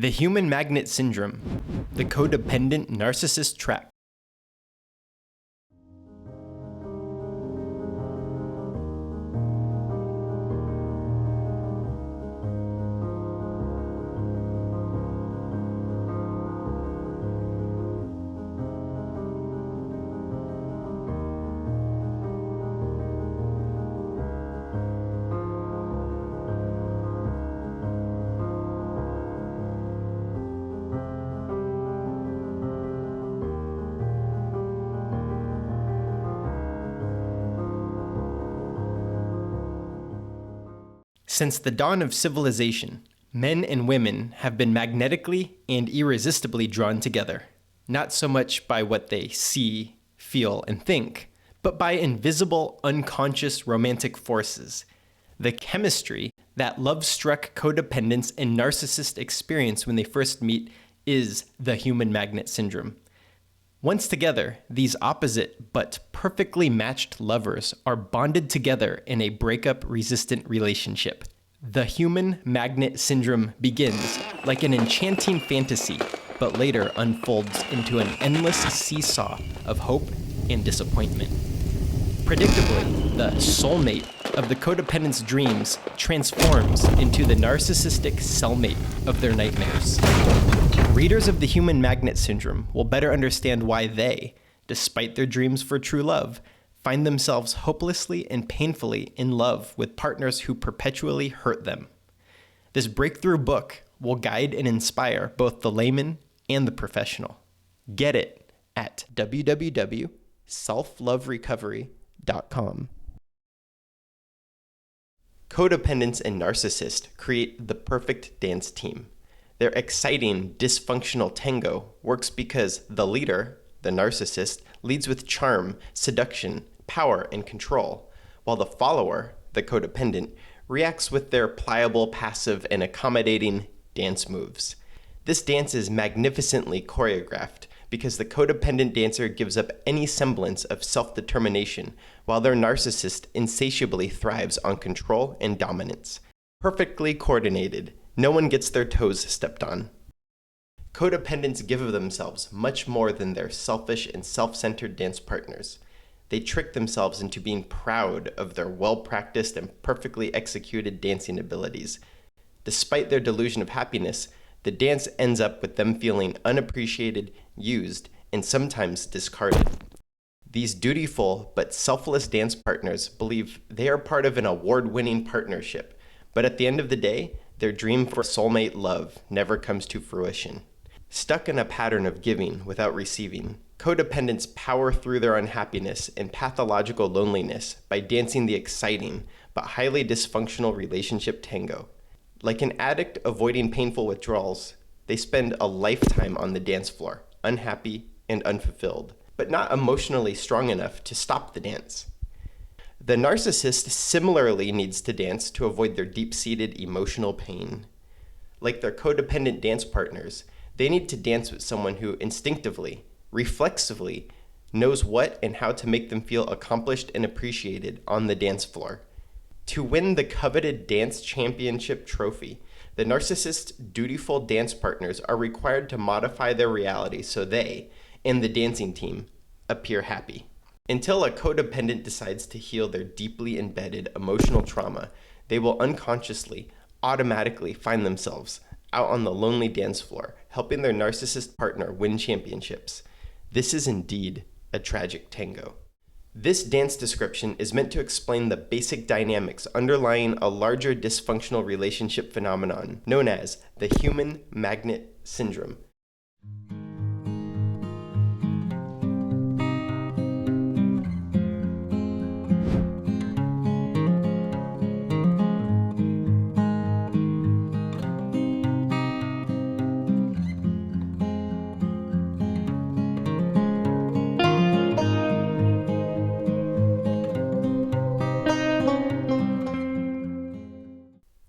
The Human Magnet Syndrome, the Codependent-Narcissist Trap. Since the dawn of civilization, men and women have been magnetically and irresistibly drawn together, not so much by what they see, feel, and think, but by invisible, unconscious romantic forces. The chemistry that love-struck codependents and narcissists experience when they first meet is the human magnet syndrome. Once together, these opposite but perfectly matched lovers are bonded together in a breakup-resistant relationship. The human magnet syndrome begins like an enchanting fantasy, but later unfolds into an endless seesaw of hope and disappointment. Predictably, the soulmate of the codependent's dreams transforms into the narcissistic cellmate of their nightmares. Readers of the human magnet syndrome will better understand why they, despite their dreams for true love, find themselves hopelessly and painfully in love with partners who perpetually hurt them. This breakthrough book will guide and inspire both the layman and the professional. Get it at www.selfloverecovery.com. Codependents and narcissists create the perfect dance team. Their exciting, dysfunctional tango works because the leader, the narcissist, leads with charm, seduction, power, and control, while the follower, the codependent, reacts with their pliable, passive, and accommodating dance moves. This dance is magnificently choreographed because the codependent dancer gives up any semblance of self-determination, while their narcissist insatiably thrives on control and dominance. Perfectly coordinated, no one gets their toes stepped on. Codependents give of themselves much more than their selfish and self-centered dance partners. They trick themselves into being proud of their well-practiced and perfectly executed dancing abilities. Despite their delusion of happiness, the dance ends up with them feeling unappreciated, used, and sometimes discarded. These dutiful but selfless dance partners believe they are part of an award-winning partnership, but at the end of the day, their dream for soulmate love never comes to fruition. Stuck in a pattern of giving without receiving, codependents power through their unhappiness and pathological loneliness by dancing the exciting but highly dysfunctional relationship tango. Like an addict avoiding painful withdrawals, they spend a lifetime on the dance floor, unhappy and unfulfilled, but not emotionally strong enough to stop the dance. The narcissist similarly needs to dance to avoid their deep-seated emotional pain. Like their codependent dance partners, they need to dance with someone who instinctively, reflexively, knows what and how to make them feel accomplished and appreciated on the dance floor. To win the coveted dance championship trophy, the narcissist's dutiful dance partners are required to modify their reality so they, and the dancing team, appear happy. Until a codependent decides to heal their deeply embedded emotional trauma, they will unconsciously, automatically find themselves out on the lonely dance floor, helping their narcissist partner win championships. This is indeed a tragic tango. This dance description is meant to explain the basic dynamics underlying a larger dysfunctional relationship phenomenon known as the human magnet syndrome.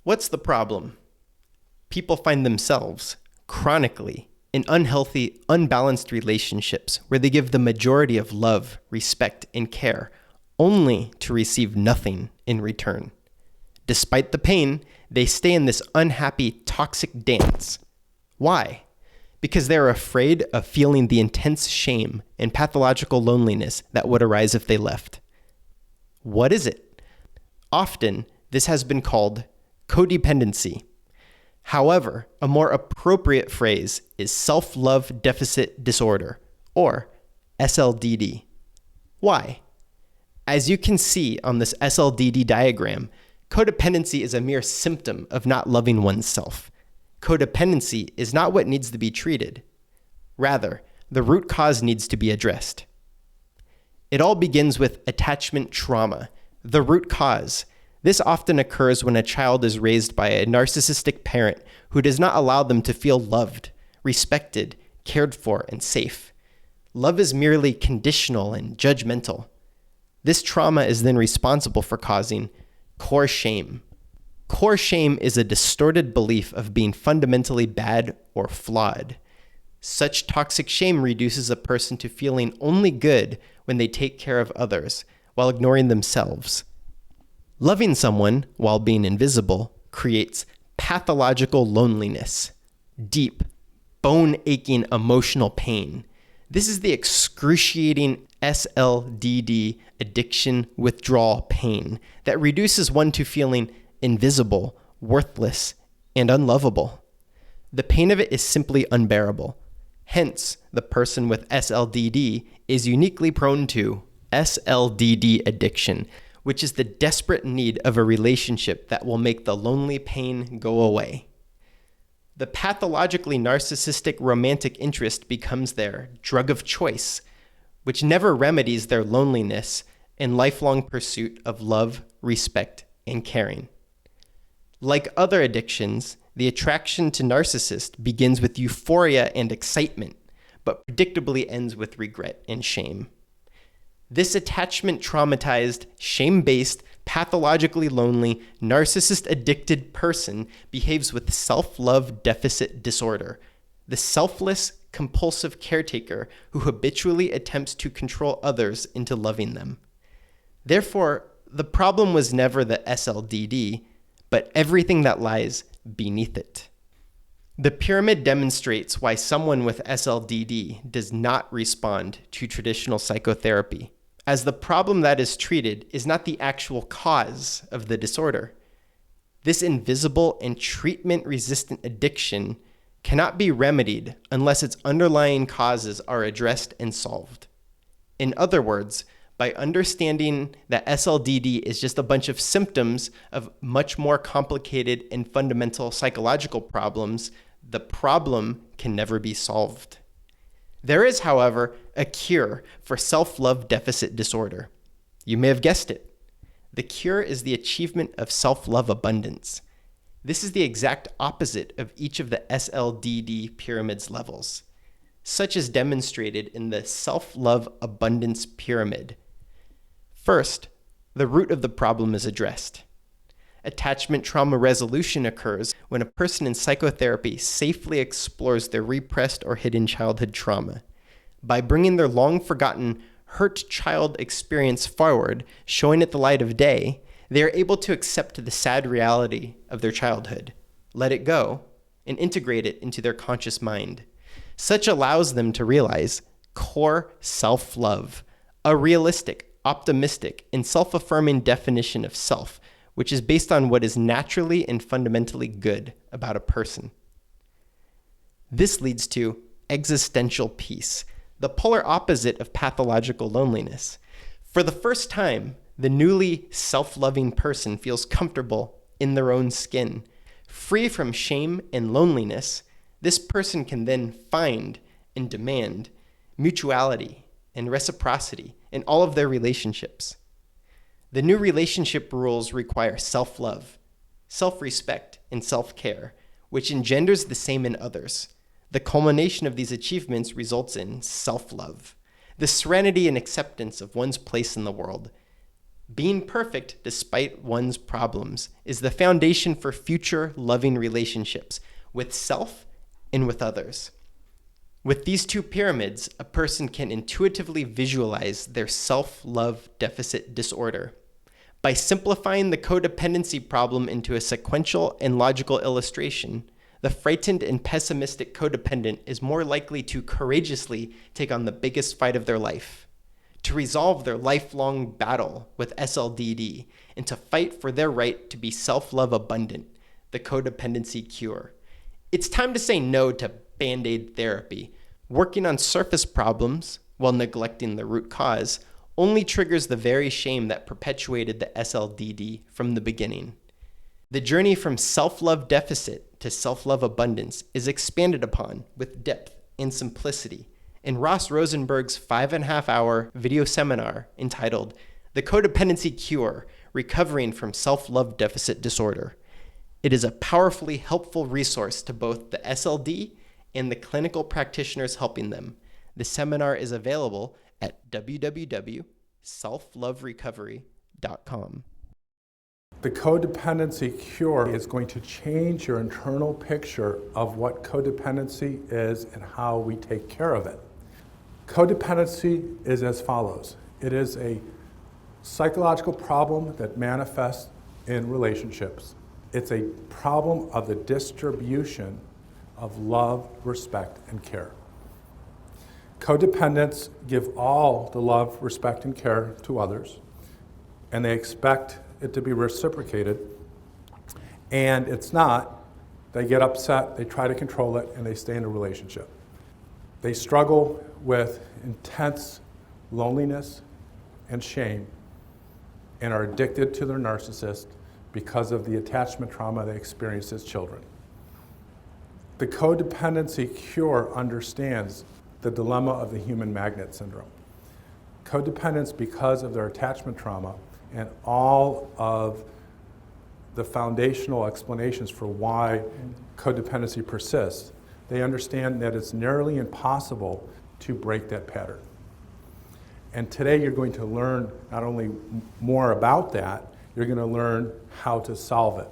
What's the problem? People find themselves chronically in unhealthy, unbalanced relationships where they give the majority of love, respect, and care only to receive nothing in return. Despite the pain, they stay in this unhappy, toxic dance. Why? Because they're afraid of feeling the intense shame and pathological loneliness that would arise if they left. What is it? Often, this has been called codependency. However, a more appropriate phrase is self-love deficit disorder, or SLDD. Why? As you can see on this SLDD diagram, codependency is a mere symptom of not loving oneself. Codependency is not what needs to be treated. Rather, the root cause needs to be addressed. It all begins with attachment trauma, the root cause. This often occurs when a child is raised by a narcissistic parent who does not allow them to feel loved, respected, cared for, and safe. Love is merely conditional and judgmental. This trauma is then responsible for causing core shame. Core shame is a distorted belief of being fundamentally bad or flawed. Such toxic shame reduces a person to feeling only good when they take care of others, while ignoring themselves. Loving someone while being invisible creates pathological loneliness, deep, bone-aching emotional pain. This is the excruciating SLDD addiction withdrawal pain that reduces one to feeling invisible, worthless, and unlovable. The pain of it is simply unbearable. Hence, the person with SLDD is uniquely prone to SLDD addiction, which is the desperate need of a relationship that will make the lonely pain go away. The pathologically narcissistic romantic interest becomes their drug of choice, which never remedies their loneliness and lifelong pursuit of love, respect, and caring. Like other addictions, the attraction to narcissists begins with euphoria and excitement, but predictably ends with regret and shame. This attachment traumatized, shame-based, pathologically lonely, narcissist-addicted person behaves with self-love deficit disorder, the selfless, compulsive caretaker who habitually attempts to control others into loving them. Therefore, the problem was never the SLDD, but everything that lies beneath it. The pyramid demonstrates why someone with SLDD does not respond to traditional psychotherapy, as the problem that is treated is not the actual cause of the disorder. This invisible and treatment-resistant addiction cannot be remedied unless its underlying causes are addressed and solved. In other words, by understanding that SLDD is just a bunch of symptoms of much more complicated and fundamental psychological problems, the problem can never be solved. There is, however, a cure for self-love deficit disorder. You may have guessed it. The cure is the achievement of self-love abundance. This is the exact opposite of each of the SLDD pyramid's levels, such as demonstrated in the self-love abundance pyramid. First, the root of the problem is addressed. Attachment trauma resolution occurs when a person in psychotherapy safely explores their repressed or hidden childhood trauma. By bringing their long-forgotten hurt child experience forward, showing it the light of day, they are able to accept the sad reality of their childhood, let it go, and integrate it into their conscious mind. Such allows them to realize core self-love, a realistic, optimistic, and self-affirming definition of self, which is based on what is naturally and fundamentally good about a person. This leads to existential peace, the polar opposite of pathological loneliness. For the first time, the newly self-loving person feels comfortable in their own skin. Free from shame and loneliness, this person can then find and demand mutuality and reciprocity in all of their relationships. The new relationship rules require self-love, self-respect, and self-care, which engenders the same in others. The culmination of these achievements results in self-love, the serenity and acceptance of one's place in the world. Being perfect despite one's problems is the foundation for future loving relationships with self and with others. With these two pyramids, a person can intuitively visualize their self-love deficit disorder. By simplifying the codependency problem into a sequential and logical illustration, The frightened and pessimistic codependent is more likely to courageously take on the biggest fight of their life, to resolve their lifelong battle with SLDD, and to fight for their right to be self-love abundant, the Codependency Cure. It's time to say no to Band-Aid therapy. Working on surface problems while neglecting the root cause only triggers the very shame that perpetuated the SLDD from the beginning. The journey from self-love deficit to self-love abundance is expanded upon with depth and simplicity in Ross Rosenberg's 5.5-hour video seminar entitled The Codependency Cure, Recovering from Self-Love Deficit Disorder. It is a powerfully helpful resource to both the SLD and the clinical practitioners helping them. The seminar is available at www.selfloverecovery.com. The Codependency Cure is going to change your internal picture of what codependency is and how we take care of it. Codependency is as follows. It is a psychological problem that manifests in relationships. It's a problem of the distribution of love, respect, and care. Codependents give all the love, respect, and care to others, and they expect it to be reciprocated, and it's not. They get upset, they try to control it, and they stay in a relationship. They struggle with intense loneliness and shame and are addicted to their narcissist because of the attachment trauma they experienced as children. The Codependency Cure understands the dilemma of the human magnet syndrome. Codependents, because of their attachment trauma and all of the foundational explanations for why codependency persists, they understand that it's nearly impossible to break that pattern. And today you're going to learn not only more about that, you're going to learn how to solve it.